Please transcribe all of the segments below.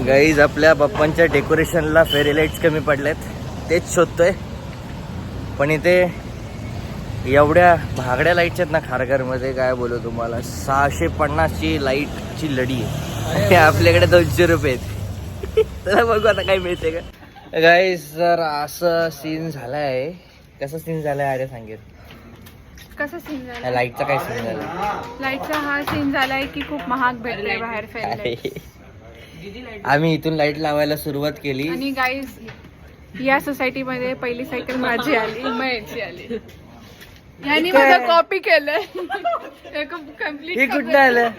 Guys आपल्या बाप्पांच्या डेकोरेशनला फेरी lights कमी पडल्यात, तेच शोधतोय. पण इथे एवढ्या महागड्या लाईट्स आहेत ना खारघरमध्ये, काय बोलू तुम्हाला. 650ची लाईटची लढी आहे. आपल्याकडे 200 रुपये आहेत. तर बघू आता काय मिळते का. गाईज सर असं सीन झालाय. कसं सीन झालाय अरे सांगेल. कसं सीन झाला लाईटचा काय सीन झाला. लाईटचा हा सीन झालाय की खूप महाग भेटले बाहेर फेरी. आम्ही इथून लाईट लावायला सुरुवात केली आणि गाईज या सोसायटी मध्ये पहिली सायकल माझी आली, मयाची आली. यांनी माझं कॉपी केलंय. हे कुठं आलं.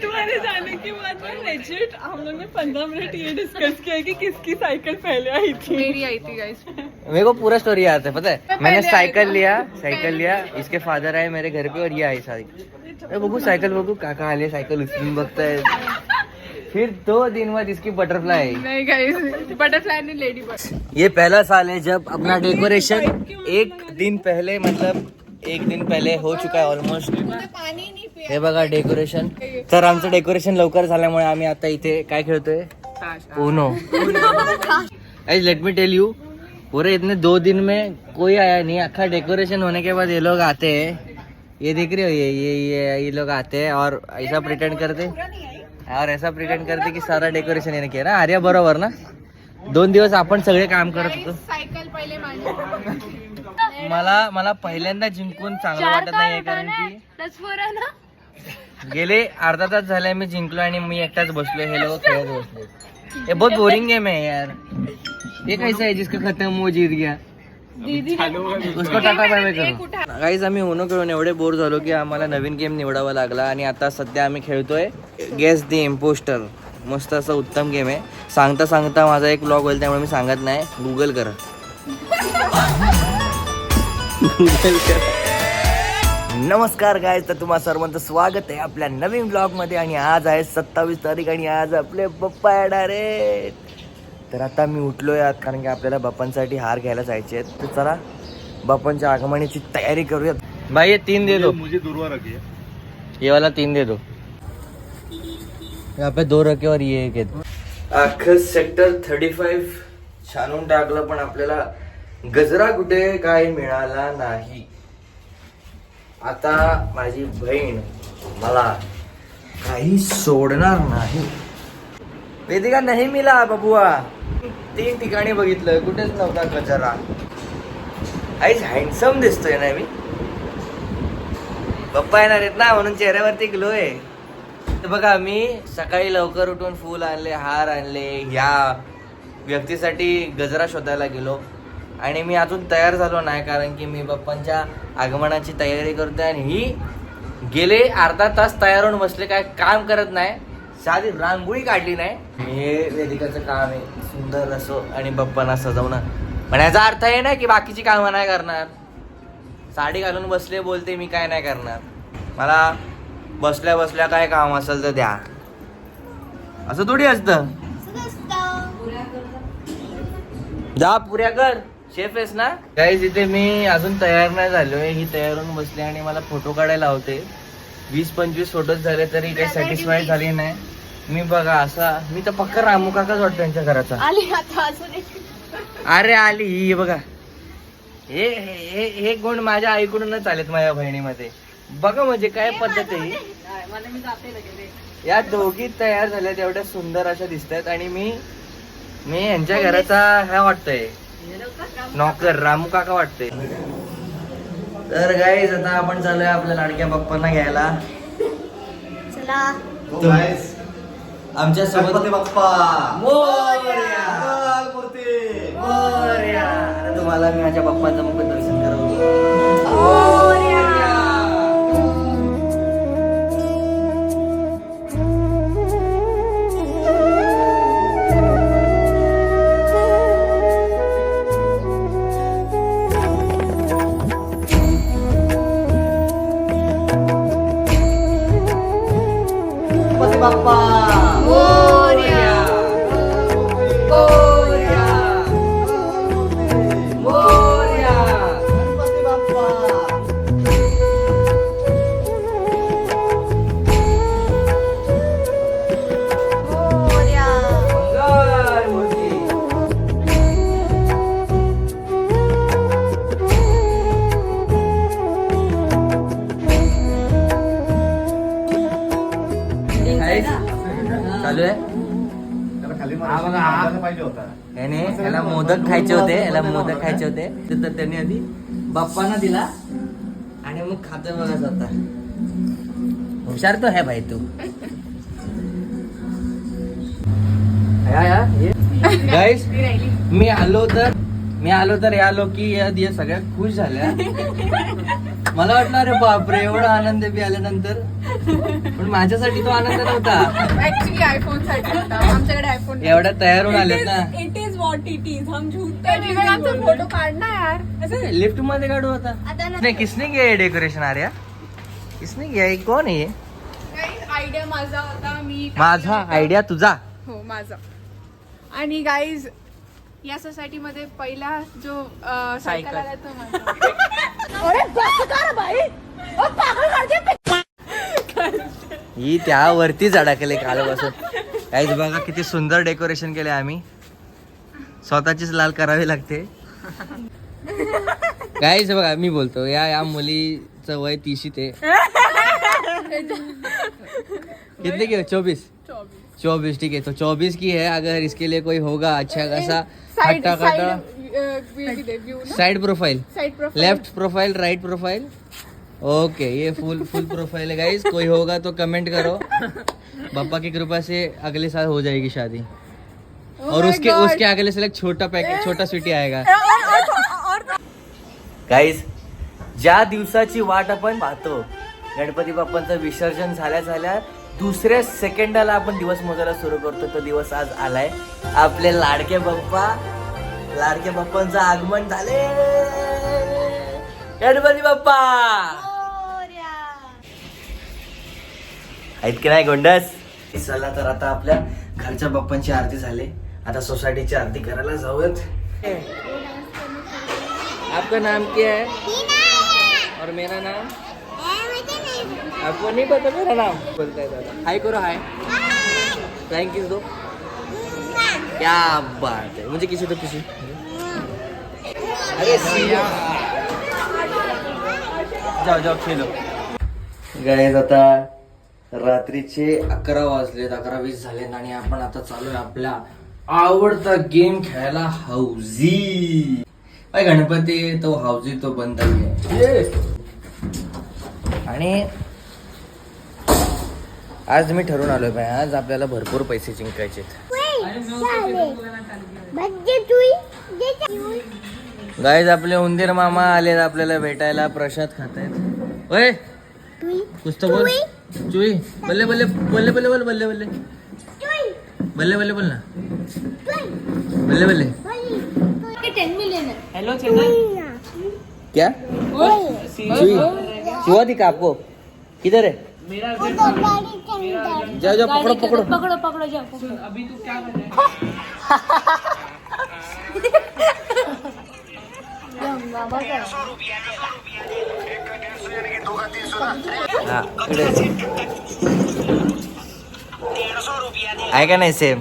तुम्हारे जाने के बाद में लेजिट हम लोग ने 15 मिनट ये डिस्कस किया कि किसकी साइकिल पहले आई थी. मेरी आई थी गाइस. मेरे को पूरा स्टोरी याद है, पता है. मैंने साइकिल लिया, इसके फादर आए मेरे घर पे और ये आई साइकिल. बघू साइकिल बघू, काका आले साइकिल उचलून बघताय. फिर 2 दिन बाद इसकी बटरफ्लाई. नहीं गाइस, बटरफ्लाई नहीं, लेडी बर्ड. ये पहला साल है जब अपना डेकोरेशन एक दिन पहले हो चुका है ऑलमोस्ट. हे बघा डेकोरेशन. तर आमचं डेकोरेशन लवकर झाल्यामुळे आम्ही आता इथे काय खेळतोय, Uno. Let me tell you, पूरे इतने 2 दिन में कोई आया नहीं. अच्छा डेकोरेशन होने के बाद ये लोग आते हैं, ये देख रहे हो, ये लोग आते हैं और ऐसा प्रिटेंड करते की सारा डेकोरेशन याने किया ना. आर्या बरोबर ना. 2 दिवस आपण सगळे काम करत होतो. सायकल पहिले माझी. मला पहिल्यांदा जिंकून चांगलं वाटत नाहीये, कारण की गेले अर्धा तास झालाय मी जिंकलो आणि मी एकटाच बसलोय. हे लोक खेळत बसले. ये बहुत बोरिंग गेम है यार. ये कैसा है जिसका खत्म वो जीत गया, उसको टाटा बाय बाय करो. गाईज आम्ही उनो खेळून एवढे बोर झालो की आम्हाला नवीन गेम निवडावा लागला. आणि आता सध्या आम्ही खेळतोय गेस द इम्पोस्टर. मस्त असं उत्तम गेम आहे. सांगता सांगता माझा एक ब्लॉग होईल, त्यामुळे मी सांगत नाही. गुगल करा. नमस्कार गाईज, तर तुम्हा सर्वांचं स्वागत आहे आपल्या नवीन ब्लॉग मध्ये. आणि आज आहे 27 तारीख आणि आज आपले बाप्पा येणार आहेत. तर आता मी उठलोय आत, कारण की आपल्याला बाप्पांसाठी हार घ्यायला जायचे आहेत. तर चला बाप्पांच्या आगमनाची तयारी करूयात. भाई ये 3 दे दो. मुझे दूरवा रखिए. ये वाला 3 दे दो. यहाँ पे 2 रखे और ये 1 है. अख्खं सेक्टर 35 छानून टाकलं, पण आपल्याला गजरा कुठे काय मिळाला नाही. आता माझी बहीण मला काही सोडणार नाही. वेदिका नाही मिला बबुआ. 3 ठिकाणी बघितलं, कुठेच नव्हता गजरा. आईज हँडसम दिसतोय ना मी. पप्पा येणार आहेत ना, म्हणून चेहऱ्यावरती ग्लो आहे. तर बघा, मी सकाळी लवकर उठून फूल आणले, हार आणले. ह्या व्यक्तीसाठी गजरा शोधायला गेलो आणि मी अजून तयार झालो नाही, कारण की मी बाप्पांच्या आगमनाची तयारी करतोय. आणि ही गेले अर्धा तास तयार होऊन बसले, काय काम करत नाही. साधी रांगोळी काढली नाही. हे वेदिकाचं काम आहे सुंदर असं आणि बाप्पांना सजवणं. पण याचा अर्थ आहे ना की बाकीची कामं नाही करणार. साडी घालून बसले बोलते मी काय नाही करणार. मला बसल्या बसल्या काय काम असेल तर द्या, असं थोडी असतं. जा पुऱ्या कर, शेफ आहेस ना. गाईज इथे मी अजून तयार नाही झालोय. ही तयार होऊन बसली आणि मला फोटो काढायला होते. 20-25 फोटोज झाले तरी काही सॅटिस्फाईड झाली नाही मी. बघा असा मी तर पक्का रामू काकाच वाटतो यांच्या घराचा. अरे आली ही बघा. हे गुण माझ्या आईकडूनच आलेत माझ्या बहिणीमध्ये. बघा म्हणजे काय पद्धत आहे. या दोघी तयार झाल्या, तेवढ्या सुंदर अशा दिसतात. आणि मी यांच्या घराचा ह्या वाटतोय नौकर, रामू काका वाटतोय. तर गाईज आता आपण चालूय आपल्या लाडक्या बाप्पांना घ्यायला. चला आमच्या सोबत बाप्पा मोरया. तुम्हाला मी माझ्या बाप्पाचं मुख दर्शन करवतो. बाप्पा मोरया. मोरया. गणपती बाप्पा चालू आहे. पाहिजे होता. याने याला मोदक खायचे होते तर त्यांनी आधी बाप्पांना दिला आणि मग खातोय बघा स्वतः. हुशार तो है भाई तू. गाईस मी आलो तर या लोकी या सगळ्या खुश झाल्या. मला वाटलं अरे बापरे एवढा आनंद बी आल्यानंतर, पण माझ्यासाठी तो आनंद नव्हता. ऍक्च्युली आयफोन साठी होता. आमच्याकडे आयफोन एवढ्या तयार होऊन आलेत ना. It is what it is. हम झूठ आमचा फोटो काढना यार. ऐसे लिफ्ट मध्ये काढू आता. नहीं किसने किया डेकोरेशन आर्या? किसने किया? कौन है ये? आयडिया माझा होता. मी माझा आयडिया तुझा. हो माझा. आणि गाईज या सोसायटी मध्ये पहिला जो सायकल आला तो माझा. ही त्यावरतीच अडकले कालपासून. काहीच बघा किती सुंदर डेकोरेशन केले आम्ही. स्वतःचीच लाल करावी लागते. काहीच बघा मी बोलतो या मुलीचं वय 30 ते कितने की 24 ठीक है. तो 24 की है. अगर इसके लिए कोई होगा अच्छा खासा हट्टा कट्टा side profile, left profile, right profile. Okay ये फुल प्रोफाइल है गाइस. कोई होगा तो कमेंट करो. पापा की कृपा से अगले साल हो जाएगी शादी. और उसके अगले साल एक छोटा स्वीटी आएगा. गाइस ज्या दिवसाची वाट आपण पाहतो, गणपती बाप्पांचं विसर्जन झाल्या दुसऱ्या सेकंडाला आपण दिवस मोजायला सुरू करतो. तो दिवस आज आलाय. आपले लाडके बाप्पांचं आगमन झाले. गणपती बाप्पा आहेत की नाही गोंडस. चला तर आता आपल्या घरच्या बाप्पांची आरती झाली. आता सोसायटीची आरती करायला जाऊयात. आपका नाम क्या है? और मेरा नाम आपको नहीं पता मेरा नाम बोलता है दादा. हाय करो. हाय थैंक यू दो. क्या बात है. मुझे किसी तो किसी अरे जाओ खेलो. गाइस आता रात्रीचे 11 वाजलेत. 11:20 झाले आणि आपण आता चालू आहे आपला आवडता गेम खेळायला, हाऊजी. गणपती तो हाऊजी तो बंद आहे. आणि आज मी ठरवून आलोय बाय, आज आपल्याला भरपूर पैसे जिंकायचे. गाईज आपले उंदीर मामा आलेत आपल्याला भेटायला. प्रसाद खातायत. ओय कुछ तो बोल. चुई बल्ले बल्ले बल्ले बल्ले बोल. बल्ले बल्ले बल्ले बल्ले बोल ना. बल्ले बल्ले. 10 मिलियन है. हेलो चेन्नई. क्या चुई चुहा दिखा आपको. किधर है? मेरा जाओ पकड़ो जाओ. सुन, अभी तू क्या कर रहा है? हा, इकडे. आहे का नाही सेम?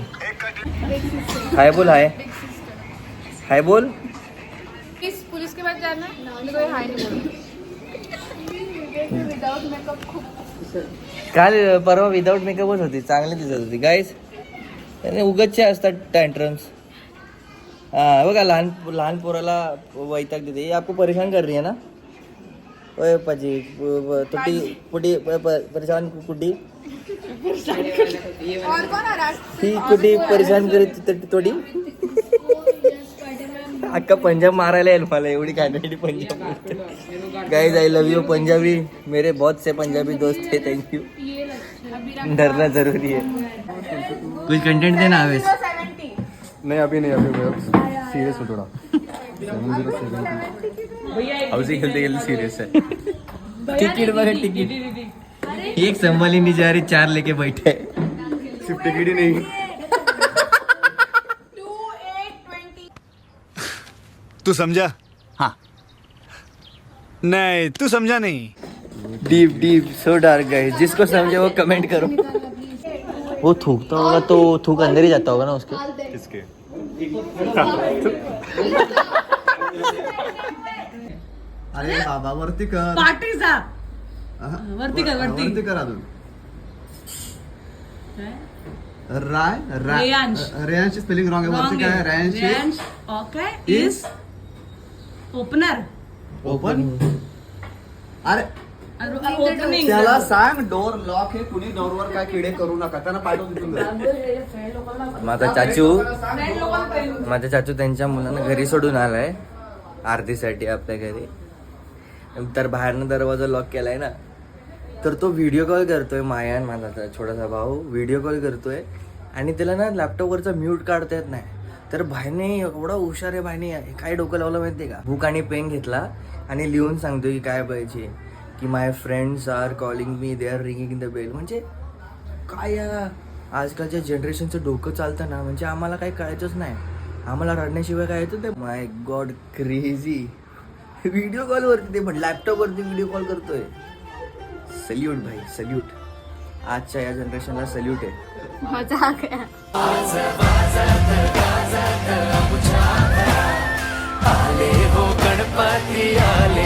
हाय बोल. हाय बोल. पुलिस के पास जाना है. कोई हाय नहीं बोलता. विदाउट मेकअप खूप. काल परवा विदाउट मेकअपच होती, चांगली दिसत होती. गाईस त्याने उगाचचे असतात टँट्रम्स. हा बघा लहान पोराला वैताग देते. ये आपको परेशान कर रही है ना. ओए पाजी तुटी पुटी परेशान कुटी. और कौन आ रहा है? ही कुटी परेशान करी थोडी. अक्का पंजाब मारायला येईल मला. एवढी काय Punjab. Guys I love you Punjabi. मेरे बहुत से पंजाबी दोस्त है. Thank you. डरना जरूरी है. कुछ कंटेंट देना आवेश. नहीं अभी सीरियस हो थोड़ा. हाउसिंग खेलते सीरियस है. टिकट बघा टिकट. एक संभाली नहीं जा रही, 4 लेके बैठे. सिर्फ टिकट ही नहीं. तू समझा? हाँ. नहीं तू समझा नहीं. Deep so dark guys. जिसको समझे वो कमेंट करो. वो थूकता होगा तो थूक अंदर ही जाता होगा ना उसके. किसके? अरे बाबा वरती कर. पार्टीचा आहा. वरती कर. वरती कर अजून. रेयांश. रेयांची स्पेलिंग रॉंग आहे. वरती काय Reyansh okay is opener. Open. अरे ओपनिंग. त्याला सांग डोर लॉक हे कुणी डोरवर काय किडे करू नका. त्यांना पाठवून तिथून घरी. माझा चाचू त्यांच्या मुलांना घरी सोडून आलाय आरतीसाठी आपल्या घरी. तर बाहेरनं दरवाजा लॉक केलाय ना, तर तो व्हिडिओ कॉल करतोय. मायान माझा छोटासा भाऊ व्हिडिओ कॉल करतोय आणि त्याला ना लॅपटॉपवरचा म्यूट काढता येत नाही. तर भाईने एवढा हुशार आहे. भाईने काय डोकं लावलं माहितीये का, बुक आणि पेन घेतला आणि लिहून सांगतोय की काय पाहिजे, की my friends are calling me, they are ringing the bell. म्हणजे काय या आजकालच्या जनरेशनचं डोकं चालतं ना, म्हणजे आम्हाला काही कळायचंच नाही. आम्हाला रडण्याशिवाय काय येतं ते. माय गॉड क्रेझी. व्हिडिओ कॉलवरती ते पण लॅपटॉपवरती व्हिडिओ कॉल करतोय. सल्यूट भाई, सल्यूट. आजच्या या जनरेशनला सल्यूट आहे. मजाक आहे. आले हो गणपती आले.